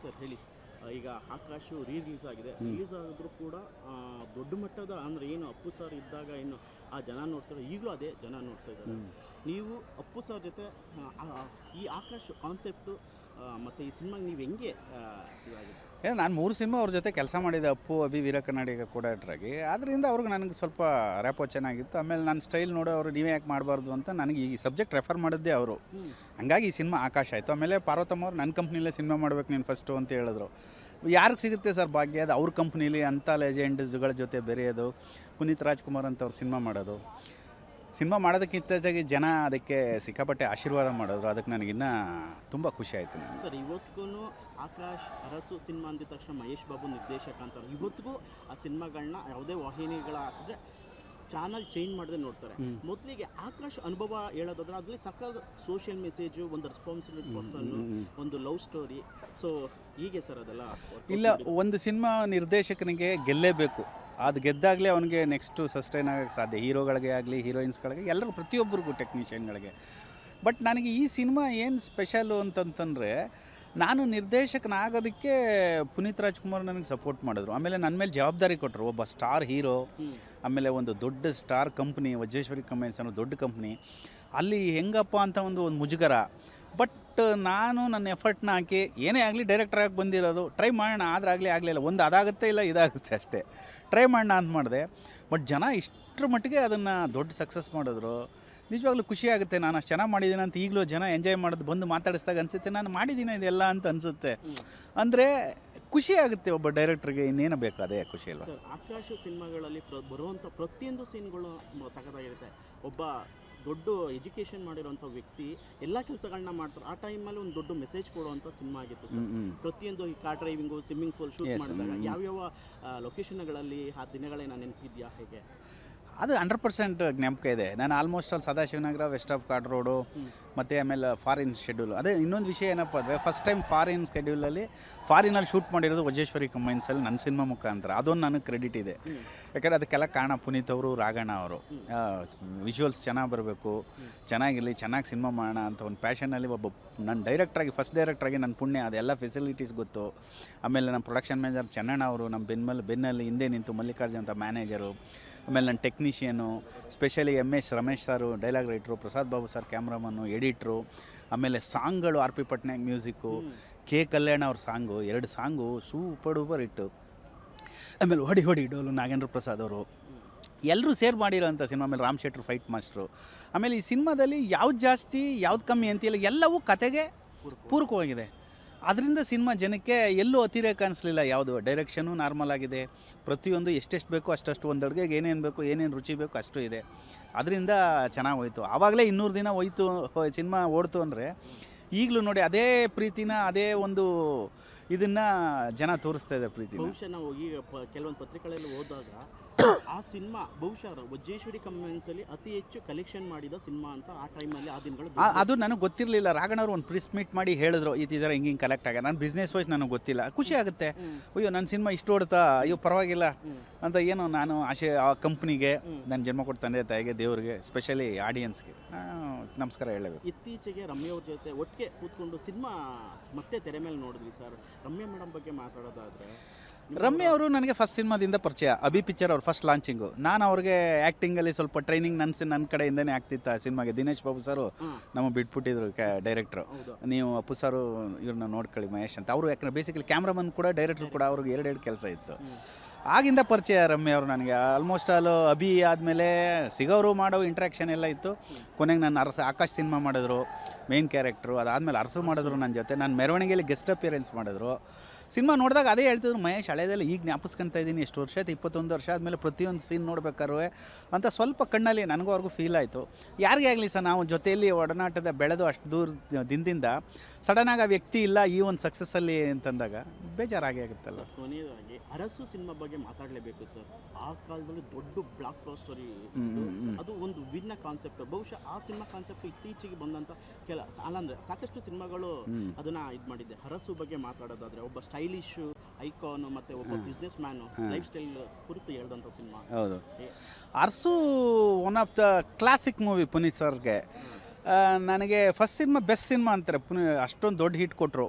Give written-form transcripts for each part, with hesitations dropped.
Sir ಹೇಳಿ, ಈಗ Akash release ಆಗಿದೆ. ರಿಲೀಸ್ ಆಗಿದ್ರು ಕೂಡ ದೊಡ್ಡ ಮಟ್ಟದ ಅಂದರೆ ಏನು ಅಪ್ಪು ಸರ್ ಇದ್ದಾಗ ಏನು ಆ ಜನ ನೋಡ್ತಾರೆ, ಈಗಲೂ ಅದೇ ಜನ ನೋಡ್ತಾ ಇದ್ದಾರೆ. ನೀವು ಅಪ್ಪು ಸರ್ ಜೊತೆ ಈ ಆಕಾಶ್ ಕಾನ್ಸೆಪ್ಟು ಮತ್ತು ಈ ಸಿನಿಮಾಗೆ ನೀವು ಹೆಂಗೆ ಇದಾಗುತ್ತೆ? ನಾನು 3 ಸಿನಿಮಾ ಅವ್ರ ಜೊತೆ ಕೆಲಸ ಮಾಡಿದ್ದೆ, ಅಪ್ಪು, ಅಭಿ, ವೀರ ಕನ್ನಡಿಗ ಕೋಡಾಟ್ರಾಗಿ. ಅದರಿಂದ ಅವ್ರಿಗೆ ನನಗೆ ಸ್ವಲ್ಪ ರ್ಯಾಪೋ ಚೆನ್ನಾಗಿತ್ತು. ಆಮೇಲೆ ನನ್ನ ಸ್ಟೈಲ್ ನೋಡೋ ಅವರು ನೀವೇ ಯಾಕೆ ಮಾಡಬಾರ್ದು ಅಂತ ನನಗೆ ಈ ಸಬ್ಜೆಕ್ಟ್ ರೆಫರ್ ಮಾಡಿದ್ದೆ ಅವರು. ಹಂಗಾಗಿ ಈ ಸಿನಿಮಾ ಆಕಾಶ ಆಯಿತು. ಆಮೇಲೆ ಪಾರ್ವತಮ್ಮ ಅವ್ರು ನನ್ನ ಕಂಪ್ನಿಲೇ ಸಿನಿಮಾ ಮಾಡ್ಬೇಕು ನೀನು ಫಸ್ಟು ಅಂತ ಹೇಳಿದ್ರು. ಯಾರಿಗೆ ಸಿಗುತ್ತೆ ಸರ್ ಭಾಗ್ಯ, ಅದು ಅವ್ರ ಕಂಪ್ನೀಲಿ ಅಂಥ ಲೆಜೆಂಡ್ಸ್ಗಳ ಜೊತೆ ಬೆರೆಯೋದು, ಪುನೀತ್ ರಾಜ್ಕುಮಾರ್ ಅಂತ ಅವ್ರು ಸಿನಿಮಾ ಮಾಡೋದಕ್ಕಿಂತಾಗಿ ಜನ ಅದಕ್ಕೆ ಸಿಕ್ಕಾಪಟ್ಟೆ ಆಶೀರ್ವಾದ ಮಾಡಿದ್ರು. ಅದಕ್ಕೆ ನನಗಿನ್ನ ತುಂಬ ಖುಷಿ ಆಯಿತು. ಸರ್ ಇವತ್ತಿಗೂ ಆಕಾಶ್ ಅರಸು ಸಿನಿಮಾ ಅಂದಿದ ತಕ್ಷಣ ಮಹೇಶ್ ಬಾಬು ನಿರ್ದೇಶಕ ಅಂತಾರೆ. ಇವತ್ತಿಗೂ ಆ ಸಿನಿಮಾಗಳನ್ನ ಯಾವುದೇ ವಾಹಿನಿಗಳ ಅಂದರೆ ಚಾನಲ್ ಚೇಂಜ್ ಮಾಡದೆ ನೋಡ್ತಾರೆ. ಮೊದಲಿಗೆ ಆಕಾಶ್ ಅನುಭವ ಹೇಳೋದಾದ್ರೆ ಅದರಲ್ಲಿ ಸಕಲ ಸೋಷಿಯಲ್ ಮೆಸೇಜು, ಒಂದು ರೆಸ್ಪಾನ್ಸಿಬಿಲಿಟಿ ಪರ್ಸನ್, ಒಂದು ಲವ್ ಸ್ಟೋರಿ. ಸೊ ಹೀಗೆ ಸರ್ ಅದೆಲ್ಲ ಇಲ್ಲ, ಒಂದು ಸಿನಿಮಾ ನಿರ್ದೇಶಕನಿಗೆ ಗೆಲ್ಲೇಬೇಕು. ಅದು ಗೆದ್ದಾಗಲೇ ಅವನಿಗೆ ನೆಕ್ಸ್ಟು ಸಸ್ಟೈನ್ ಆಗೋಕ್ಕೆ ಸಾಧ್ಯ. ಹೀರೋಗಳಿಗೆ ಆಗಲಿ, ಹೀರೋಯಿನ್ಸ್ಗಳಿಗೆ, ಎಲ್ಲರಿಗೂ, ಪ್ರತಿಯೊಬ್ಬರಿಗೂ, ಟೆಕ್ನಿಷಿಯನ್ಗಳಿಗೆ. ಬಟ್ ನನಗೆ ಈ ಸಿನಿಮಾ ಏನು ಸ್ಪೆಷಲು ಅಂತಂತಂದರೆ, ನಾನು ನಿರ್ದೇಶಕನಾಗೋದಕ್ಕೆ ಪುನೀತ್ ರಾಜ್ಕುಮಾರ್ ನನಗೆ ಸಪೋರ್ಟ್ ಮಾಡಿದ್ರು. ಆಮೇಲೆ ನನ್ನ ಮೇಲೆ ಜವಾಬ್ದಾರಿ ಕೊಟ್ಟರು. ಒಬ್ಬ ಸ್ಟಾರ್ ಹೀರೋ, ಆಮೇಲೆ ಒಂದು ದೊಡ್ಡ ಸ್ಟಾರ್ ಕಂಪ್ನಿ, ವಜ್ರೇಶ್ವರಿ ಕಮೆನ್ಸ್ ಅನ್ನೋ ದೊಡ್ಡ ಕಂಪ್ನಿ, ಅಲ್ಲಿ ಹೆಂಗಪ್ಪ ಅಂತ ಒಂದು ಮುಜುಗರ. ಬಟ್ ನಾನು ನನ್ನ ಎಫರ್ಟ್ನ ಹಾಕಿ ಏನೇ ಆಗಲಿ ಡೈರೆಕ್ಟರಾಗಿ ಬಂದಿರೋದು, ಟ್ರೈ ಮಾಡೋಣ, ಆಗಲಿಲ್ಲ. ಒಂದು ಅದಾಗುತ್ತೆ, ಇಲ್ಲ ಇದಾಗುತ್ತೆ, ಅಷ್ಟೇ. ಟ್ರೈ ಮಾಡೋಣ ಅಂತ ಮಾಡಿದೆ. ಬಟ್ ಜನ ಇಷ್ಟರ ಮಟ್ಟಿಗೆ ಅದನ್ನು ದೊಡ್ಡ ಸಕ್ಸಸ್ ಮಾಡಿದ್ರು. ನಿಜವಾಗ್ಲೂ ಖುಷಿ ಆಗುತ್ತೆ. ನಾನು ಅಷ್ಟು ಚೆನ್ನಾಗಿ ಮಾಡಿದ್ದೀನಿ ಅಂತ ಈಗಲೂ ಜನ ಎಂಜಾಯ್ ಮಾಡೋದು ಬಂದು ಮಾತಾಡಿಸ್ದಾಗ ಅನಿಸುತ್ತೆ ನಾನು ಮಾಡಿದ್ದೀನಿ ಇದೆಲ್ಲ ಅಂತ ಅನಿಸುತ್ತೆ. ಅಂದರೆ ಖುಷಿ ಆಗುತ್ತೆ ಒಬ್ಬ ಡೈರೆಕ್ಟ್ರಿಗೆ. ಇನ್ನೇನು ಬೇಕು, ಅದೇ ಖುಷಿ ಅಲ್ಲ. ಆಕಾಶ ಸಿನಿಮಾಗಳಲ್ಲಿ ಬರುವಂಥ ಪ್ರತಿಯೊಂದು ಸೀನ್ಗಳು ಸಖತ್ತಾಗಿರುತ್ತೆ. ಒಬ್ಬ ದೊಡ್ಡ ಎಜುಕೇಷನ್ ಮಾಡಿರೋಂಥ ವ್ಯಕ್ತಿ ಎಲ್ಲ ಕೆಲಸಗಳನ್ನ ಮಾಡ್ತಾರೆ. ಆ ಟೈಮಲ್ಲಿ ಒಂದು ದೊಡ್ಡ ಮೆಸೇಜ್ ಕೊಡುವಂಥ ಸಿನಿಮಾ ಆಗಿತ್ತು ಸರ್. ಪ್ರತಿಯೊಂದು ಈ car driving, swimming pool shoot ಮಾಡಿದಾಗ ಯಾವ್ಯಾವ ಲೊಕೇಶನ್ಗಳಲ್ಲಿ ಆ ದಿನಗಳೇನು ನೆನಪಿದೆಯಾ, ಹೇಗೆ? ಅದು 100% ಜ್ಞಾಪಕ ಇದೆ. ನಾನು ಆಲ್ಮೋಸ್ಟ್ ಅಲ್ಲಿ Sadashivanagar, west of chord road, ಮತ್ತು ಆಮೇಲೆ ಫಾರಿನ್ ಶೆಡ್ಯೂಲು. ಅದೇ ಇನ್ನೊಂದು ವಿಷಯ ಏನಪ್ಪ ಅಂದರೆ, ಫಸ್ಟ್ ಟೈಮ್ ಫಾರಿನ್ ಶೆಡ್ಯೂಲಲ್ಲಿ ಫಾರಿನಲ್ಲಿ ಶೂಟ್ ಮಾಡಿರೋದು ವಜ್ರೇಶ್ವರಿ ಕಂಬೈನ್ಸಲ್ಲಿ ನನ್ನ ಸಿನಿಮಾ ಮುಖಾಂತರ. ಅದೊಂದು ನನಗೆ ಕ್ರೆಡಿಟ್ ಇದೆ. ಯಾಕಂದರೆ ಅದಕ್ಕೆಲ್ಲ ಕಾರಣ ಪುನೀತ್ ಅವರು, ರಾಘಣ್ಣ ಅವರು. ವಿಜುವಲ್ಸ್ ಚೆನ್ನಾಗಿ ಬರಬೇಕು, ಚೆನ್ನಾಗಿರಲಿ, ಚೆನ್ನಾಗಿ ಸಿನಿಮಾ ಮಾಡೋಣ ಅಂತ ಒಂದು ಪ್ಯಾಷನಲ್ಲಿ ಒಬ್ಬ ನನ್ನ ಡೈರೆಕ್ಟ್ರಾಗಿ, ಫಸ್ಟ್ ಡೈರೆಕ್ಟ್ರಾಗಿ ನನ್ನ ಪುಣ್ಯ. ಅದೆಲ್ಲ ಫೆಸಿಲಿಟೀಸ್ ಗೊತ್ತು. ಆಮೇಲೆ ನಮ್ಮ ಪ್ರೊಡಕ್ಷನ್ ಮ್ಯಾನೇಜರ್ ಚೆನ್ನಣ್ಣ ಅವರು ನಮ್ಮ ಬೆನ್ನಲ್ಲಿ ಹಿಂದೆ ನಿಂತು, ಮಲ್ಲಿಕಾರ್ಜುನ್ ಅಂತ ಮ್ಯಾನೇಜರು. ಆಮೇಲೆ ನನ್ನ technician, specially MS Ramesh sir dialogue ರೈಟ್ರು, ಪ್ರಸಾದ್ ಬಾಬು ಸರ್ ಕ್ಯಾಮ್ರಾಮನ್ನು, ಎಡಿಟ್ರು. ಆಮೇಲೆ ಸಾಂಗ್ಗಳು R P Patnaik music, K Kalyan ಅವ್ರ ಸಾಂಗು, 2 ಸಾಂಗು ಸೂಪರ್ ಡೂಪರ್ ಇಟ್ಟು. ಆಮೇಲೆ ಹೊಡಿ ಡೋಲು ನಾಗೇಂದ್ರ ಪ್ರಸಾದ್ ಅವರು, ಎಲ್ಲರೂ ಸೇರ್ ಮಾಡಿರೋಂಥ ಸಿನಿಮಾ. ಆಮೇಲೆ ರಾಮ್ ಶೆಟ್ರು ಫೈಟ್ ಮಾಸ್ಟ್ರು. ಆಮೇಲೆ ಈ ಸಿನಿಮಾದಲ್ಲಿ ಯಾವ್ದು ಜಾಸ್ತಿ ಯಾವ್ದು ಕಮ್ಮಿ ಅಂತಿಲ್ಲ, ಎಲ್ಲವೂ ಕತೆಗೆ ಪೂರಕವಾಗಿದೆ. ಅದರಿಂದ ಸಿನಿಮಾ ಜನಕ್ಕೆ ಎಲ್ಲೂ ಅತಿರೇಕ ಅನಿಸ್ಲಿಲ್ಲ. ಯಾವುದು ಡೈರೆಕ್ಷನು ನಾರ್ಮಲ್ ಆಗಿದೆ. ಪ್ರತಿಯೊಂದು ಎಷ್ಟೆಷ್ಟು ಬೇಕೋ ಅಷ್ಟಷ್ಟು, ಒಂದು ಅಡುಗೆಗೆ ಏನೇನು ಬೇಕು, ಏನೇನು ರುಚಿ ಬೇಕು ಅಷ್ಟು ಇದೆ. ಅದರಿಂದ ಚೆನ್ನಾಗಿ ಹೋಯ್ತು. ಆವಾಗಲೇ 200 ದಿನ ಹೋಯ್ತು ಸಿನಿಮಾ ಓಡ್ತು ಅಂದರೆ, ಈಗಲೂ ನೋಡಿ ಅದೇ ಪ್ರೀತಿನ, ಅದೇ ಒಂದು ಇದನ್ನು ಜನ ತೋರಿಸ್ತಾ ಇದ್ದಾರೆ ಪ್ರೀತಿ. ಬಹುಶಃ ನಾವು ಈಗ ಕೆಲವೊಂದು ಪತ್ರಿಕೆಗಳಲ್ಲಿ ಹೋದಾಗ ಆ ಸಿನಿಮಾ ಬಹುಶಃ ವಜ್ರೇಶ್ವರಿ ಕಮೆನ್ಸಲ್ಲಿ ಅತಿ ಹೆಚ್ಚು ಕಲೆಕ್ಷನ್ ಮಾಡಿದ ಸಿನಿಮಾ ಅಂತ ಆ ಟೈಮಲ್ಲಿ, ಆ ದಿನಗಳು. ಅದು ನನಗೆ ಗೊತ್ತಿರಲಿಲ್ಲ. ರಾಘಣ್ಣವ್ರು ಒಂದು ಪ್ರೆಸ್ ಮೀಟ್ ಮಾಡಿ ಹೇಳಿದ್ರು, ಈ ಥರ ಹಿಂಗೆ ಕಲೆಕ್ಟ್ ಆಗ. ನಾನು ಬಿಸ್ನೆಸ್ ವೈಸ್ ನನಗೆ ಗೊತ್ತಿಲ್ಲ. ಖುಷಿ ಆಗುತ್ತೆ, ಅಯ್ಯೋ ನನ್ನ ಸಿನಿಮಾ ಇಷ್ಟು ಓಡ್ತಾ, ಅಯ್ಯೋ ಪರವಾಗಿಲ್ಲ ಅಂತ. ಏನು ನಾನು ಆಶೆ ಆ ಕಂಪ್ನಿಗೆ, ನನ್ನ ಜನ್ಮ ಕೊಟ್ಟ ತಂದೆ ತಾಯಿಗೆ, ದೇವರಿಗೆ, ಸ್ಪೆಷಲಿ ಆಡಿಯನ್ಸ್ಗೆ ನಮಸ್ಕಾರ ಹೇಳಬೇಕು. ಇತ್ತೀಚೆಗೆ ರಮ್ಯ ಅವ್ರ ಜೊತೆ ಒಟ್ಟಿಗೆ ಕೂತ್ಕೊಂಡು ಸಿನಿಮಾ ಮತ್ತೆ ತೆರೆ ಮೇಲೆ ನೋಡಿದ್ವಿ ಸರ್. ರಮ್ಯಾ ಮೇಡಮ್ ಬಗ್ಗೆ ಮಾತಾಡೋದಾದರೆ, ರಮ್ಯಾ ಅವರು ನನಗೆ ಫಸ್ಟ್ ಸಿನಿಮಾದಿಂದ ಪರಿಚಯ. ಅಭಿ ಪಿಕ್ಚರ್ ಅವ್ರು ಫಸ್ಟ್ ಲಾಂಚಿಂಗು. ನಾನು ಅವ್ರಿಗೆ ಆ್ಯಕ್ಟಿಂಗಲ್ಲಿ ಸ್ವಲ್ಪ ಟ್ರೈನಿಂಗ್ ನನ್ನ ಕಡೆಯಿಂದನೇ ಆಗ್ತಿತ್ತು ಆ ಸಿನಿಮಾಗೆ. ದಿನೇಶ್ ಬಾಬು ಸರು ನಮಗೆ ಬಿಟ್ಬಿಟ್ಟಿದ್ರು ಡೈರೆಕ್ಟ್ರು, ನೀವು ಅಪ್ಪು ಸಾರು ಇವ್ರನ್ನ ನೋಡ್ಕೊಳ್ಳಿ ಮಹೇಶ್ ಅಂತ. ಅವರು ಯಾಕಂದರೆ ಬೇಸಿಕಲಿ ಕ್ಯಾಮ್ರಾಮನ್ ಕೂಡ, ಡೈರೆಕ್ಟ್ರು ಕೂಡ, ಅವ್ರಿಗೆ 2 ಕೆಲಸ ಇತ್ತು. ಆಗಿಂದ ಪರಿಚಯ ರಮ್ಯಾ ಅವರು ನನಗೆ. ಆಲ್ಮೋಸ್ಟ್ ಆಲು ಅಭಿ ಆದಮೇಲೆ ಸಿಗೋರು ಮಾಡೋ ಇಂಟ್ರ್ಯಾಕ್ಷನ್ ಎಲ್ಲ ಇತ್ತು. ಕೊನೆಗೆ ನಾನು ಆಕಾಶ್ ಸಿನಿಮಾ ಮಾಡಿದ್ರು, ಮೇನ್ ಕ್ಯಾರೆಕ್ಟ್ರು. ಅದಾದಮೇಲೆ ಅರಸು ಮಾಡಿದ್ರು ನನ್ನ ಜೊತೆ. ನಾನು ಮೆರವಣಿಗೆಯಲ್ಲಿ ಗೆಸ್ಟ್ ಅಪಿಯರೆನ್ಸ್ ಮಾಡಿದ್ರು. ಸಿನಿಮಾ ನೋಡಿದಾಗ ಅದೇ ಹೇಳ್ತಿದ್ರು, ಮಹೇಶ್ ಹಳೇದೆಲ್ಲ ಈಗ ಜ್ಞಾಪಿಸ್ಕೊತಾ ಇದ್ದೀನಿ, ಎಷ್ಟು ವರ್ಷ ಆಯ್ತು, 21 ವರ್ಷ ಆದಮೇಲೆ ಪ್ರತಿಯೊಂದು ಸೀನ್ ನೋಡ್ಬೇಕಾದ್ರು ಅಂತ ಸ್ವಲ್ಪ ಕಣ್ಣಲ್ಲಿ ನನಗೂ ಅವ್ರಿಗೂ ಫೀಲ್ ಆಯಿತು. ಯಾರಿಗೇ ಆಗಲಿ ಸರ್, ನಾವು ಜೊತೆಯಲ್ಲಿ ಒಡನಾಟದ ಬೆಳೆದು ಅಷ್ಟು ದೂರ ದಿನದಿಂದ ಸಡನ್ನಾಗಿ ಆ ವ್ಯಕ್ತಿ ಇಲ್ಲ ಈ ಒಂದು ಸಕ್ಸಸ್ಸಲ್ಲಿ ಅಂತಂದಾಗ ಬೇಜಾರಾಗೇ ಆಗುತ್ತಲ್ಲ. ಕೊನೆಯದಾಗಿ ಅರಸು ಸಿನಿಮಾ ಬಗ್ಗೆ ಮಾತಾಡಲೇಬೇಕು ಸರ್. ಆ ಕಾಲದಲ್ಲಿ ದೊಡ್ಡ ಬ್ಲಾಕ್ ಬಾಸ್ಟರ್, ಅದು ಒಂದು ವಿನ್ನ ಕಾನ್ಸೆಪ್ಟ್. ಬಹುಶಃ ಆ ಸಿನಿಮಾ ಕಾನ್ಸೆಪ್ಟ್ ಇತ್ತೀಚೆಗೆ ಬಂದಂಥ ಅಲ್ಲಂದ್ರೆ ಸಾಕಷ್ಟು ಸಿನಿಮಾಗಳು ಅದನ್ನ ಇದು ಮಾಡಿದ್ದೆ. ಅರಸು ಬಗ್ಗೆ ಮಾತಾಡೋದಾದ್ರೆ, ಒಬ್ಬ ಸ್ಟೈಲಿಶ್ ಐಕಾನ್ ಮತ್ತು ಒಬ್ಬ ಬಿಸ್ನೆಸ್ ಮ್ಯಾನು ಲೈಫ್ ಸ್ಟೈಲ್ ಕುರಿತು ಹೇಳಿದಂಥ ಸಿನಿಮಾ. ಹೌದು, Arasu one of the classic movie Puneeth ಸರ್ಗೆ. ನನಗೆ ಫಸ್ಟ್ ಸಿನಿಮಾ ಬೆಸ್ಟ್ ಸಿನಿಮಾ ಅಂತಾರೆ. ಅಷ್ಟೊಂದು ದೊಡ್ಡ ಹಿಟ್ ಕೊಟ್ಟರು.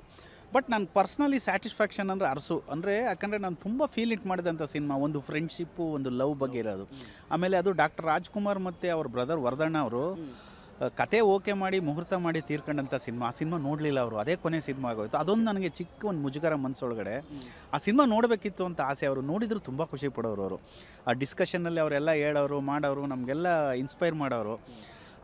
ಬಟ್ ನಾನು ಪರ್ಸ್ನಲಿ ಸ್ಯಾಟಿಸ್ಫ್ಯಾಕ್ಷನ್ ಅಂದರೆ ಅರಸು ಅಂದರೆ ಯಾಕಂದರೆ ನಾನು ತುಂಬ ಫೀಲ್ ಇಟ್ ಮಾಡಿದಂಥ ಸಿನಿಮಾ, ಒಂದು ಫ್ರೆಂಡ್ಶಿಪ್ಪು, ಒಂದು ಲವ್ ಬಗ್ಗೆ ಇರೋದು. ಆಮೇಲೆ ಅದು ಡಾಕ್ಟರ್ ರಾಜ್ಕುಮಾರ್ ಮತ್ತು ಅವ್ರ ಬ್ರದರ್ ವರದಣ್ಣ ಅವರು ಕತೆ ಓಕೆ ಮಾಡಿ ಮುಹೂರ್ತ ಮಾಡಿ ತೀರ್ಕೊಂಡಂಥ ಸಿನಿಮಾ. ಆ ಸಿನಿಮಾ ನೋಡಲಿಲ್ಲ ಅವರು, ಅದೇ ಕೊನೆ ಸಿನಿಮಾ ಆಗೋಯ್ತು. ಅದೊಂದು ನನಗೆ ಚಿಕ್ಕ ಒಂದು ಮುಜುಗರ ಮನಸ್ಸೊಳಗಡೆ. ಆ ಸಿನಿಮಾ ನೋಡಬೇಕಿತ್ತು ಅಂತ ಆಸೆ. ಅವರು ನೋಡಿದ್ರು ತುಂಬ ಖುಷಿ ಪಡೋರು. ಅವರು ಆ ಡಿಸ್ಕಷನ್ನಲ್ಲಿ ಅವರೆಲ್ಲ ಹೇಳೋರು ಮಾಡೋರು, ನಮಗೆಲ್ಲ ಇನ್ಸ್ಪೈರ್ ಮಾಡೋರು.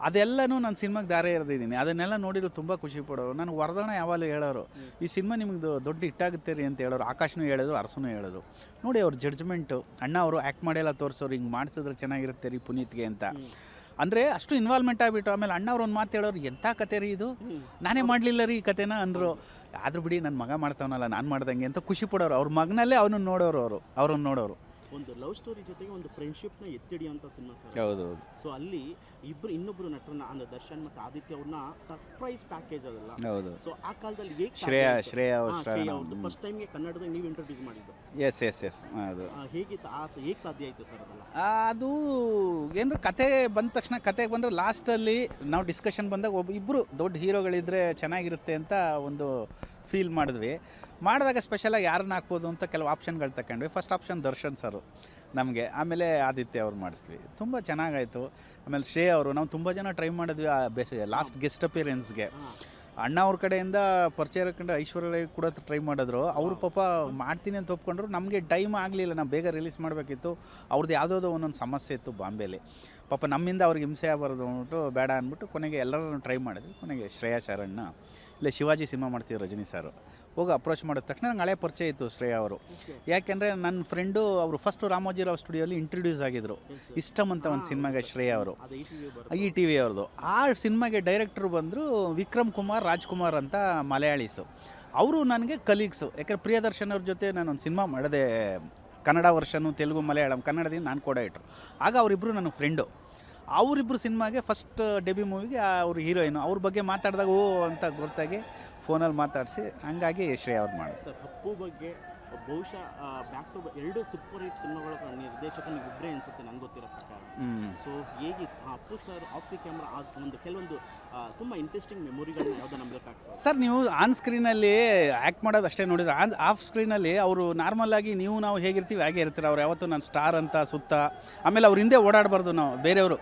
ಅದೆಲ್ಲನೂ ನಾನು ಸಿನಿಮಾಗೆ ದಾರಿ ಎರೆದಿದ್ದೀನಿ. ಅದನ್ನೆಲ್ಲ ನೋಡಿದ್ರು ತುಂಬ ಖುಷಿ ಪಡೋರು. ನಾನು ವರದಣ್ಣ ಯಾವಾಗಲೂ ಹೇಳೋರು, ಈ ಸಿನಿಮಾ ನಿಮ್ಗೆ ದೊಡ್ಡ ಹಿಟ್ಟಾಗುತ್ತೆ ರೀ ಅಂತ ಹೇಳೋರು. ಆಕಾಶ್ನೂ ಹೇಳಿದ್ರು, ಅರಸನೂ ಹೇಳಿದ್ರು. ನೋಡಿ ಅವ್ರ ಜಡ್ಜ್ಮೆಂಟು, ಅಣ್ಣ ಅವರು ಆ್ಯಕ್ಟ್ ಮಾಡೆಲ್ಲ ತೋರಿಸೋರು, ಹಿಂಗೆ ಮಾಡಿಸಿದ್ರೆ ಚೆನ್ನಾಗಿರುತ್ತೆ ರೀ ಪುನೀತ್ಗೆ ಅಂತ. ಅಂದರೆ ಅಷ್ಟು ಇನ್ವಾಲ್ವ್ಮೆಂಟ್ ಆಗಿಬಿಟ್ಟು. ಆಮೇಲೆ ಅಣ್ಣ ಅವ್ರು ಒಂದು ಮಾತು ಹೇಳೋರು, ಎಂಥ ಕತೆ ರೀ ಇದು, ನಾನೇ ಮಾಡಲಿಲ್ಲ ರೀ ಈ ಕತೆನ ಅಂದರು. ಆದ್ರೂ ಬಿಡಿ ನನ್ನ ಮಗ ಮಾಡ್ತಾವನಲ್ಲ ನಾನು ಮಾಡ್ದಂಗೆ ಅಂತ ಖುಷಿ ಪಡೋರು. ಅವ್ರ ಮಗನಲ್ಲೇ ಅವನನ್ನು ನೋಡೋರು, ಅವ್ರನ್ನ ನೋಡೋರು. ಒಂದು ಲವ್ ಸ್ಟೋರಿ ಜೊತೆಗೆ ಒಂದು ಫ್ರೆಂಡ್ಶಿಪ್ನ ಎತ್ತಿಡಿಯುವಂಥ ಸಿನಿಮಾ ಸರ್. ಹೌದು. ಸೊ ಅಲ್ಲಿ ಇನ್ನೊಬ್ಬರು ನಟರನ್ನ ಅಂದರೆ ದರ್ಶನ್ ಮತ್ತು ಆದಿತ್ಯ ಅವ್ರನ್ನ ಸರ್ಪ್ರೈಸ್ ಪ್ಯಾಕೇಜ್ ಅದಲ್ಲ. ಹೌದು. ಸೊ ಆ ಕಾಲದಲ್ಲಿ ಹೇಗೆ ಶ್ರೇಯಾ ಫಸ್ಟ್ ಟೈಮ್ಗೆ ಕನ್ನಡದಾಗ ನೀವು ಇಂಟ್ರೊಡ್ಯೂಸ್ ಮಾಡಿದ್ದು. ಎಸ್ ಅದು ಹೇಗೆ ಸಾಧ್ಯ ಆಯಿತು ಸರ್ ಅದೆಲ್ಲ? ಅದು ಏನಂದ್ರೆ ಕತೆ ಬಂದ ತಕ್ಷಣ, ಕತೆಗೆ ಬಂದರೆ ಲಾಸ್ಟಲ್ಲಿ ನಾವು ಡಿಸ್ಕಷನ್ ಬಂದಾಗ ಇಬ್ಬರು ದೊಡ್ಡ ಹೀರೋಗಳಿದ್ರೆ ಚೆನ್ನಾಗಿರುತ್ತೆ ಅಂತ ಒಂದು ಫೀಲ್ ಮಾಡಿದಾಗ ಸ್ಪೆಷಲಾಗಿ ಯಾರನ್ನ ಹಾಕ್ಬೋದು ಅಂತ ಕೆಲವು ಆಪ್ಷನ್ಗಳು ತಗೊಂಡ್ವಿ. ಫಸ್ಟ್ ಆಪ್ಷನ್ ದರ್ಶನ್ ಸರು ನಮಗೆ, ಆಮೇಲೆ ಆದಿತ್ಯ ಅವ್ರು ಮಾಡಿಸ್ತೀವಿ. ತುಂಬ ಚೆನ್ನಾಗಾಯಿತು. ಆಮೇಲೆ ಶ್ರೇಯಾ ಅವರು, ನಾವು ತುಂಬ ಜನ ಟ್ರೈ ಮಾಡಿದ್ವಿ ಲಾಸ್ಟ್ ಗೆಸ್ಟ್ ಅಪಿಯರೆನ್ಸ್ಗೆ. ಅಣ್ಣ ಅವ್ರ ಕಡೆಯಿಂದ ಪರಿಚಯ ಇರೋಕೊಂಡು ಐಶ್ವರ್ಯ ರೈ ಕೂಡ ಟ್ರೈ ಮಾಡಿದ್ರು. ಅವರು ಪಾಪ ಮಾಡ್ತೀನಿ ಅಂತ ಒಪ್ಕೊಂಡ್ರು. ನಮಗೆ ಟೈಮ್ ಆಗಲಿಲ್ಲ, ನಾವು ಬೇಗ ರಿಲೀಸ್ ಮಾಡಬೇಕಿತ್ತು. ಅವ್ರದ್ದು ಯಾವುದೋ ಒಂದೊಂದು ಸಮಸ್ಯೆ ಇತ್ತು ಬಾಂಬೆಲಿ. ಪಾಪ ನಮ್ಮಿಂದ ಅವ್ರಿಗೆ ಹಿಂಸೆ ಆಗಬಾರ್ದು ಅಂದ್ಬಿಟ್ಟು ಬೇಡ ಅಂದ್ಬಿಟ್ಟು ಕೊನೆಗೆ ಎಲ್ಲರೂ ಟ್ರೈ ಮಾಡಿದ್ವಿ. ಕೊನೆಗೆ ಶ್ರೇಯಾ ಶರಣ್ಣ, ಇಲ್ಲೇ ಶಿವಾಜಿ ಸಿನಿಮಾ ಮಾಡ್ತೀವಿ ರಜನಿ ಸರ್ ಹೋಗಿ ಅಪ್ರೋಚ್ ಮಾಡಿದ ತಕ್ಷಣ ನಂಗೆ ಹಳೆ ಪರಿಚಯ ಇತ್ತು ಶ್ರೇಯಾ ಅವರು. ಯಾಕೆಂದರೆ ನನ್ನ ಫ್ರೆಂಡು ಅವರು ಫಸ್ಟು ರಾಮೋಜಿರಾವ್ ಸ್ಟುಡಿಯೋಲಿ ಇಂಟ್ರೊಡ್ಯೂಸ್ ಆಗಿದ್ದರು ಇಷ್ಟಮ್ ಅಂತ ಒಂದು ಸಿನಿಮಾಗೆ. ಶ್ರೇಯಾ ಅವರು ETV ಅವ್ರದ್ದು. ಆ ಸಿನಿಮಾಗೆ ಡೈರೆಕ್ಟ್ರು ಬಂದರು ವಿಕ್ರಮ್ ಕುಮಾರ್, ರಾಜ್ಕುಮಾರ್ ಅಂತ ಮಲಯಾಳೀಸು. ಅವರು ನನಗೆ ಕಲೀಗ್ಸು. ಯಾಕಂದರೆ ಪ್ರಿಯದರ್ಶನ್ ಅವ್ರ ಜೊತೆ ನಾನೊಂದು ಸಿನಿಮಾ ಮಾಡಿದೆ, ಕನ್ನಡ ವರ್ಷನು, ತೆಲುಗು, ಮಲಯಾಳಂ. ಕನ್ನಡದಿಂದ ನಾನು ಕೂಡ ಇಟ್ಟರು. ಆಗ ಅವರಿಬ್ಬರು ನನ್ನ ಫ್ರೆಂಡು. ಅವರಿಬ್ಬರು ಸಿನಿಮಾಗೆ ಫಸ್ಟ್ ಡೆಬ್ಯೂ ಮೂವಿಗೆ ಅವರು ಹೀರೋಯಿನು. ಅವ್ರ ಬಗ್ಗೆ ಮಾತಾಡಿದಾಗ ಓ ಅಂತ ಗೊತ್ತಾಗಿ ಫೋನಲ್ಲಿ ಮಾತಾಡಿಸಿ ಹಂಗಾಗಿ ಶ್ರೇಯಾ ಅವ್ರು ಮಾಡಿ. ಸರ್ ಅಪ್ಪು ಬಗ್ಗೆ ಬಹುಶಃ ಬ್ಯಾಕ್ ಟು ಎರಡು ಸೂಪರ್ ಹಿಟ್ ಸಿನಿಮಾಗಳ ನಿರ್ದೇಶಕ ನೀವು ಇಬ್ಬರೇ ಅನಿಸುತ್ತೆ ನನಗೆ ಗೊತ್ತಿರೋ ಪ್ರಕಾರ. ಸೊ ಹೇಗಿತ್ತು Appu sir of the camera ಒಂದು ಕೆಲವೊಂದು ತುಂಬ ಇಂಟ್ರೆಸ್ಟಿಂಗ್ ಮೆಮೊರಿಗಳನ್ನ ಯಾವುದೋ ನಂಬಬೇಕಾಗ್ತದೆ ಸರ್? ನೀವು ಆನ್ ಸ್ಕ್ರೀನಲ್ಲಿ ಆ್ಯಕ್ಟ್ ಮಾಡೋದು ಅಷ್ಟೇ ನೋಡಿದ್ರೆ, ಆಫ್ ಸ್ಕ್ರೀನಲ್ಲಿ ಅವರು ನಾರ್ಮಲಾಗಿ ನಾವು ಹೇಗಿರ್ತೀವಿ ಹಾಗೆ ಇರ್ತಾರೆ. ಅವ್ರು ಯಾವತ್ತೂ ನಾನು ಸ್ಟಾರ್ ಅಂತ ಸುತ್ತ, ಆಮೇಲೆ ಅವ್ರ ಹಿಂದೆ ಓಡಾಡಬಾರ್ದು ನಾವು. ಬೇರೆಯವರು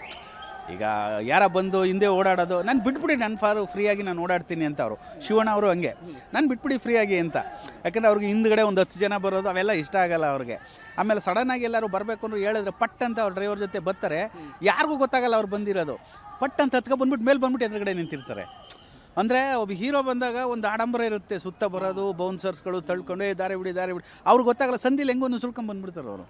ಈಗ ಯಾರ ಬಂದು ಹಿಂದೆ ಓಡಾಡೋದು, ನಾನು ಬಿಟ್ಬಿಡಿ, ನಾನು ಫ್ರೀಯಾಗಿ ನಾನು ಓಡಾಡ್ತೀನಿ ಅಂತ ಅವರು. ಶಿವಣ್ಣ ಅವರು ಹಂಗೆ, ನಾನು ಬಿಟ್ಬಿಡಿ ಫ್ರೀಯಾಗಿ ಅಂತ. ಯಾಕಂದರೆ ಅವ್ರಿಗೆ ಹಿಂದ್ಗಡೆ ಒಂದು 10 ಜನ ಬರೋದು ಅವೆಲ್ಲ ಇಷ್ಟ ಆಗಲ್ಲ ಅವ್ರಿಗೆ. ಆಮೇಲೆ ಸಡನ್ನಾಗಿ ಎಲ್ಲರೂ ಬರಬೇಕು ಅಂದ್ರೆ ಹೇಳಿದ್ರೆ ಪಟ್ ಅಂತ ಅವ್ರ ಡ್ರೈವರ್ ಜೊತೆ ಬರ್ತಾರೆ, ಯಾರಿಗೂ ಗೊತ್ತಾಗಲ್ಲ ಅವ್ರು ಬಂದಿರೋದು. ಪಟ್ ಅಂತ ಬಂದ್ಬಿಟ್ಟು ಮೇಲೆ ಬಂದ್ಬಿಟ್ಟು ಎದುರುಗಡೆ ನಿಂತಿರ್ತಾರೆ. ಅಂದರೆ ಒಬ್ಬ ಹೀರೋ ಬಂದಾಗ ಒಂದು ಆಡಂಬರ ಇರುತ್ತೆ, ಸುತ್ತ ಬರೋದು, ಬೌನ್ಸರ್ಸ್ಗಳು ತಳ್ಕೊಂಡು ದಾರಿ ಬಿಡಿ ಅವ್ರಿಗೆ ಗೊತ್ತಾಗಲ್ಲ. ಸಂದಿಲ್ ಹೆಂಗೊಂದು ಸುಳ್ಕೊಂಡು ಬಂದ್ಬಿಡ್ತಾರೆ ಅವರು.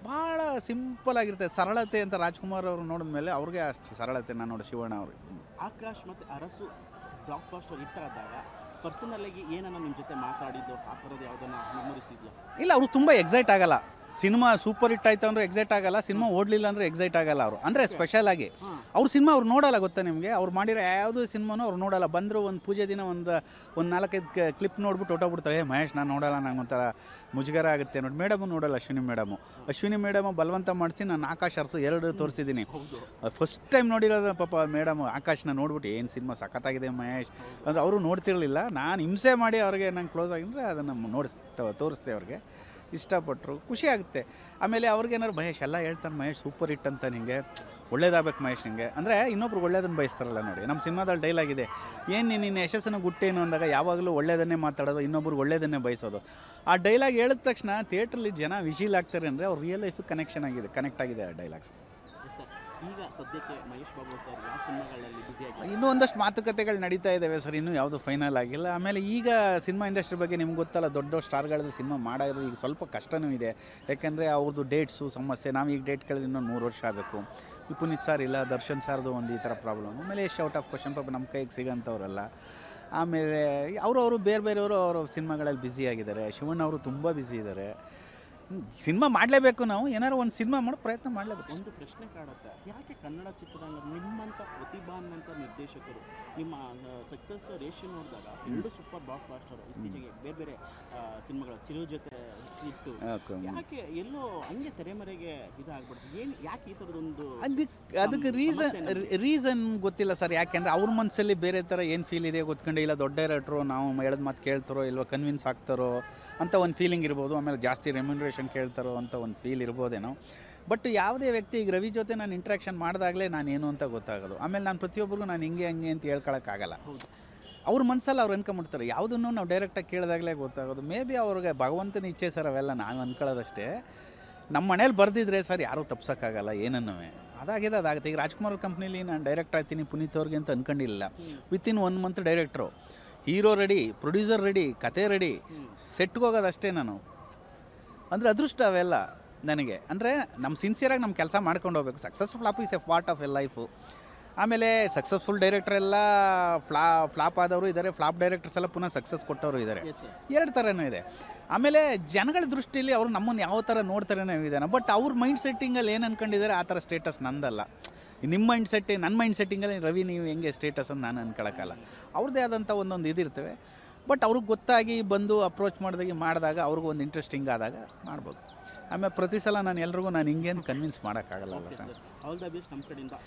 ಭಾಳ ಸಿಂಪಲ್ ಆಗಿರುತ್ತೆ, ಸರಳತೆ ಅಂತ ರಾಜ್ಕುಮಾರ್ ಅವರು ನೋಡಿದ ಮೇಲೆ ಅವ್ರಿಗೆ ಅಷ್ಟು ಸರಳತೆ ನಾನು ನೋಡಿ ಶಿವಣ್ಣ ಅವರು. ಆಕಾಶ್ ಮತ್ತು ಅರಸು ಬ್ಲಾಕ್ ಬಾಸ್ಟರ್ ಹಿಟ್ ಆದಾಗ ಪರ್ಸನಲ್ಲಾಗಿ ಏನನ್ನ ನಿಮ್ಮ ಜೊತೆ ಮಾತಾಡಿದ್ದು ಆ ಥರದ್ದು ಯಾವುದನ್ನ ಮೆಮೊರೀಸ್ ಇದೆಯಾ? ಇಲ್ಲ, ಅವರು ತುಂಬ ಎಕ್ಸೈಟ್ ಆಗಲ್ಲ. ಸಿನಿಮಾ ಸೂಪರ್ ಹಿಟ್ ಆಯ್ತು ಅಂದರೆ ಎಕ್ಸೈಟ್ ಆಗಲ್ಲ, ಸಿನಿಮಾ ಓಡಲಿಲ್ಲ ಅಂದರೆ ಎಕ್ಸೈಟ್ ಆಗಲ್ಲ ಅವರು. ಅಂದರೆ ಸ್ಪೆಷಲ್ ಆಗಿ ಅವ್ರ ಸಿನಿಮಾ ಅವ್ರು ನೋಡಲ್ಲ, ಗೊತ್ತಾ ನಿಮಗೆ? ಅವ್ರು ಮಾಡಿರೋ ಯಾವುದೂ ಸಿನಿಮಾನೂ ಅವ್ರು ನೋಡಲ್ಲ. ಬಂದರು ಒಂದು ಪೂಜೆ ದಿನ ಒಂದು 4-5 ಕ್ಲಿಪ್ ನೋಡ್ಬಿಟ್ಟು ಹೊಟ್ಟೋಗ್ಬಿಡ್ತಾರೆ. ಮಹೇಶ್ ನಾನು ನೋಡಲ್ಲ, ನಂಗೆ ಒಂಥರ ಮುಜುಗರ ಆಗುತ್ತೆ ನೋಡಿ. ಮೇಡಮು ನೋಡಲ್ಲ, ಅಶ್ವಿನಿ ಮೇಡಮು ಬಲವಂತ ಮಾಡಿಸಿ ನಾನು ಆಕಾಶ್ ಅರಸು 2 ತೋರಿಸಿದ್ದೀನಿ. ಫಸ್ಟ್ ಟೈಮ್ ನೋಡಿರೋದು ಪಾಪ ಮೇಡಮು ಆಕಾಶ್ನ ನೋಡ್ಬಿಟ್ಟು ಏನು ಸಿನಿಮಾ ಸಖತ್ತಾಗಿದೆ ಮಹೇಶ್ ಅಂದರೆ ಅವರು ನೋಡ್ತಿರಲಿಲ್ಲ. ನಾನು ಹಿಂಸೆ ಮಾಡಿ ಅವ್ರಿಗೆ ನಂಗೆ ಕ್ಲೋಸ್ ಆಗಿದ್ರೆ ಅದನ್ನು ತೋರಿಸ್ತೆ ಅವ್ರಿಗೆ. ಇಷ್ಟಪಟ್ಟರು, ಖುಷಿ ಆಗುತ್ತೆ. ಆಮೇಲೆ ಅವ್ರಿಗೇನಾದ್ರು ಮಹೇಶ್ ಎಲ್ಲ ಹೇಳ್ತಾನೆ, ಮಹೇಶ್ ಸೂಪರ್ ಹಿಟ್ ಅಂತ, ನಿಂಗೆ ಒಳ್ಳೇದಾಗಬೇಕು ಮಹೇಶ್ ನಿಂಗೆ ಅಂದರೆ ಇನ್ನೊಬ್ರು ಒಳ್ಳೇದನ್ನು ಬಯಸ್ತಾರಲ್ಲ ನೋಡಿ. ನಮ್ಮ ಸಿನಿಮಾದಲ್ಲಿ ಡೈಲಾಗ್ ಇದೆ, ಏನು ನಿನ್ನ ಯಶಸ್ಸನ್ನು ಗುಟ್ಟೇನು ಅಂದಾಗ ಯಾವಾಗಲೂ ಒಳ್ಳೇದನ್ನೇ ಮಾತಾಡೋದು, ಇನ್ನೊಬ್ರಿಗೆ ಒಳ್ಳೇದನ್ನೇ ಬಯಸೋದು. ಆ ಡೈಲಾಗ್ ಹೇಳಿದ ತಕ್ಷಣ ಥಿಯೇಟ್ರಲ್ಲಿ ಜನ ವಿಶೀಲ್ ಆಗ್ತಾರೆ ಅಂದರೆ ಅವ್ರು ರಿಯಲ್ ಲೈಫಿಗೆ ಕನೆಕ್ಟ್ ಆಗಿದೆ ಆ ಡೈಲಾಗ್ಸ್. ಈಗ ಸದ್ಯಕ್ಕೆ ಮಹೇಶ್ ಬಾಬು ಸರ್ ಯಾವ ಸಿನಿಮಾಗಳಲ್ಲಿ ಬ್ಯುಸಿಯಾಗಿ? ಇನ್ನೂ ಒಂದಷ್ಟು ಮಾತುಕತೆಗಳು ನಡೀತಾ ಇದ್ದಾವೆ ಸರ್, ಇನ್ನೂ ಯಾವುದು ಫೈನಲ್ ಆಗಿಲ್ಲ. ಆಮೇಲೆ ಈಗ ಸಿನಿಮಾ ಇಂಡಸ್ಟ್ರಿ ಬಗ್ಗೆ ನಿಮ್ಗೆ ಗೊತ್ತಲ್ಲ, ದೊಡ್ಡ ಸ್ಟಾರ್ಗಳದ್ದು ಸಿನಿಮಾ ಮಾಡೋದು ಈಗ ಸ್ವಲ್ಪ ಕಷ್ಟವೂ ಇದೆ. ಯಾಕೆಂದರೆ ಅವ್ರದ್ದು ಡೇಟ್ಸು ಸಮಸ್ಯೆ. ನಾವು ಈಗ ಡೇಟ್ ಕೇಳಿದ್ರೆ ಇನ್ನೊಂದು 3 ವರ್ಷ ಆಗಬೇಕು. ಪುನೀತ್ ಸರ್ ಇಲ್ಲ, ದರ್ಶನ್ ಸರ್ದು ಒಂದು ಈ ಥರ ಪ್ರಾಬ್ಲಮ್. ಆಮೇಲೆ ಎಷ್ಟು ಔಟ್ ಆಫ್ ಕ್ವಶನ್, ಪಾಪ ನಮ್ಮ ಕೈಗೆ ಸಿಗೋಂಥವ್ರಲ್ಲ. ಆಮೇಲೆ ಅವರು ಬೇರೆಯವರು ಅವರ ಸಿನಿಮಾಗಳಲ್ಲಿ ಬ್ಯುಸಿ ಆಗಿದ್ದಾರೆ. ಶಿವಣ್ಣ ಅವರು ತುಂಬ ಬ್ಯುಸಿ ಇದ್ದಾರೆ. ಸಿನಿಮಾ ಮಾಡಲೇಬೇಕು, ನಾವು ಏನಾದ್ರು ಒಂದು ಸಿನಿಮಾ ಮಾಡೋ ಪ್ರಯತ್ನ ಮಾಡಲೇಬೇಕು. ಒಂದು ಪ್ರಶ್ನೆ ಕಾಡುತ್ತೆ, ಯಾಕೆ ಕನ್ನಡ ಚಿತ್ರರಂಗ ನಿಮ್ಮಂಥ ಪ್ರತಿಭಾನ್ವಿತ ನಿರ್ದೇಶಕರು ನಿಮ್ಮ ಸಕ್ಸಸ್ ರೇಷಿಯೋ ನೋಡಿದಾಗ 2 ಸೂಪರ್ ಬ್ಲಾಕ್ ಬಾಸ್ಟರ್ ಇತ್ತೀಚೆಗೆ ಬೇರೆ ಬೇರೆ ಸಿನಿಮಾಗಳು ಚಿರು ಜೊತೆ ಇಟ್ಟು ಯಾಕೆ ಎಲ್ಲೋ ಹಂಗೆ ತೆರೆಮರೆಗೆ ಇದಾಗ್ಬಿಡ್ತು, ಏನು ಯಾಕೆ ಈ ಥರದೊಂದು ಅದಕ್ಕೆ ರೀಸನ್ ಗೊತ್ತಿಲ್ಲ ಸರ್. ಯಾಕೆಂದರೆ ಅವ್ರ ಮನಸ್ಸಲ್ಲಿ ಬೇರೆ ಥರ ಏನು ಫೀಲ್ ಇದೆ ಗೊತ್ಕೊಂಡು, ಇಲ್ಲ ದೊಡ್ಡ ಡೈರೆಕ್ಟ್ರು ನಾವು ಹೇಳಿದ ಮಾತು ಕೇಳ್ತಾರೋ ಇಲ್ವೋ, ಕನ್ವಿನ್ಸ್ ಆಗ್ತಾರೋ ಅಂತ ಒಂದು ಫೀಲಿಂಗ್ ಇರ್ಬೋದು. ಆಮೇಲೆ ಜಾಸ್ತಿ ರೆಮ್ಯುನರೇಷನ್ ಕೇಳ್ತಾರೋ ಅಂತ ಒಂದು ಫೀಲ್ ಇರ್ಬೋದೇನೋ. ಬಟ್ ಯಾವುದೇ ವ್ಯಕ್ತಿ ಈಗ ರವಿ ಜೊತೆ ನಾನು ಇಂಟ್ರಾಕ್ಷನ್ ಮಾಡಿದಾಗಲೇ ನಾನು ಏನು ಅಂತ ಗೊತ್ತಾಗೋದು. ಆಮೇಲೆ ನಾನು ಪ್ರತಿಯೊಬ್ಬರಿಗೂ ನಾನು ಹಿಂಗೆ ಹಂಗೆ ಅಂತ ಹೇಳ್ಕೊಳಕ್ಕಾಗಲ್ಲ. ಅವ್ರ ಮನಸ್ಸಲ್ಲಿ ಅವ್ರು ಅನ್ಕೊಂಬಿಡ್ತಾರೆ. ಯಾವುದನ್ನು ನಾವು ಡೈರೆಕ್ಟಾಗಿ ಕೇಳಿದಾಗಲೇ ಗೊತ್ತಾಗೋದು. ಮೇ ಬಿ ಅವ್ರಿಗೆ ಭಗವಂತನ ಇಚ್ಛೆ ಸರ್ ಅವೆಲ್ಲ, ನಾವು ಅಂದ್ಕೊಳ್ಳೋದಷ್ಟೇ. ನಮ್ಮ ಮನೇಲಿ ಬರೆದಿದ್ರೆ ಸರ್ ಯಾರೂ ತಪ್ಸೋಕ್ಕಾಗಲ್ಲ ಏನನ್ನೂ. ಅದಾಗಿದೆ ಅದಾಗುತ್ತೆ. ಈಗ ರಾಜ್ಕುಮಾರ್ ಕಂಪ್ನೀಲಿ ನಾನು ಡೈರೆಕ್ಟ್ ಆಗ್ತೀನಿ ಪುನೀತ್ ಅವ್ರಿಗೆ ಅಂತ ಅಂದ್ಕೊಂಡಿಲ್ಲ. ವಿತಿನ್ 1 ಮಂತ್ ಡೈರೆಕ್ಟ್ರು, ಹೀರೋ ರೆಡಿ, ಪ್ರೊಡ್ಯೂಸರ್ ರೆಡಿ, ಕತೆ ರೆಡಿ, ಸೆಟ್ಗೆ ಹೋಗೋದಷ್ಟೇ ನಾನು. ಅಂದರೆ ಅದೃಷ್ಟ ಅವೆಲ್ಲ ನನಗೆ. ಅಂದರೆ ನಮ್ಮ ಸಿನ್ಸಿಯರಾಗಿ ನಮ್ಮ ಕೆಲಸ ಮಾಡ್ಕೊಂಡು ಹೋಗ್ಬೇಕು. Success flop is a part of a life. ಆಮೇಲೆ ಸಕ್ಸಸ್ಫುಲ್ ಡೈರೆಕ್ಟ್ರೆಲ್ಲ ಫ್ಲಾಪ್ ಆದವರು ಇದ್ದಾರೆ, ಫ್ಲಾಪ್ ಡೈರೆಕ್ಟರ್ಸ್ ಎಲ್ಲ ಪುನಃ ಸಕ್ಸಸ್ ಕೊಟ್ಟವರು ಇದ್ದಾರೆ. 2 ಥರನೂ ಇದೆ. ಆಮೇಲೆ ಜನಗಳ ದೃಷ್ಟಿಯಲ್ಲಿ ಅವರು ನಮ್ಮನ್ನು ಯಾವ ಥರ ನೋಡ್ತಾರೇನೋ ಇದ್ದಾನೆ. ಬಟ್ ಅವ್ರ ಮೈಂಡ್ ಸೆಟ್ಟಿಂಗಲ್ಲಿ ಏನು ಅಂದ್ಕೊಂಡಿದ್ದಾರೆ ಆ ಥರ ಸ್ಟೇಟಸ್ ನಂದಲ್ಲ. ನಿಮ್ಮ ಮೈಂಡ್ ಸೆಟ್ಟಿಂಗ್, ನನ್ನ ಮೈಂಡ್ ಸೆಟ್ಟಿಂಗಲ್ಲಿ ರವಿ ನೀವು ಹೆಂಗೆ ಸ್ಟೇಟಸ್ ಅಂತ ನಾನು ಅನ್ಕೊಳಕ್ಕಲ್ಲ. ಅವ್ರದ್ದೇ ಆದಂಥ ಒಂದೊಂದು ಇದಿರ್ತವೆ. ಬಟ್ ಅವ್ರಿಗೆ ಗೊತ್ತಾಗಿ ಬಂದು ಅಪ್ರೋಚ್ ಮಾಡಿದಾಗ ಅವ್ರಿಗೂ ಒಂದು ಇಂಟ್ರೆಸ್ಟಿಂಗ್ ಆದಾಗ ಮಾಡ್ಬೋದು. ಆಮೇಲೆ ಪ್ರತಿ ಸಲ ನಾನು ಎಲ್ರಿಗೂ ನಾನು ಹಿಂಗೆ ಕನ್ವಿನ್ಸ್ ಮಾಡೋಕ್ಕಾಗಲ್ಲ ಸರ್. ಆಲ್ ದ ಬೆಸ್ಟ್ ನಮ್ಮ ಕಡೆಯಿಂದ.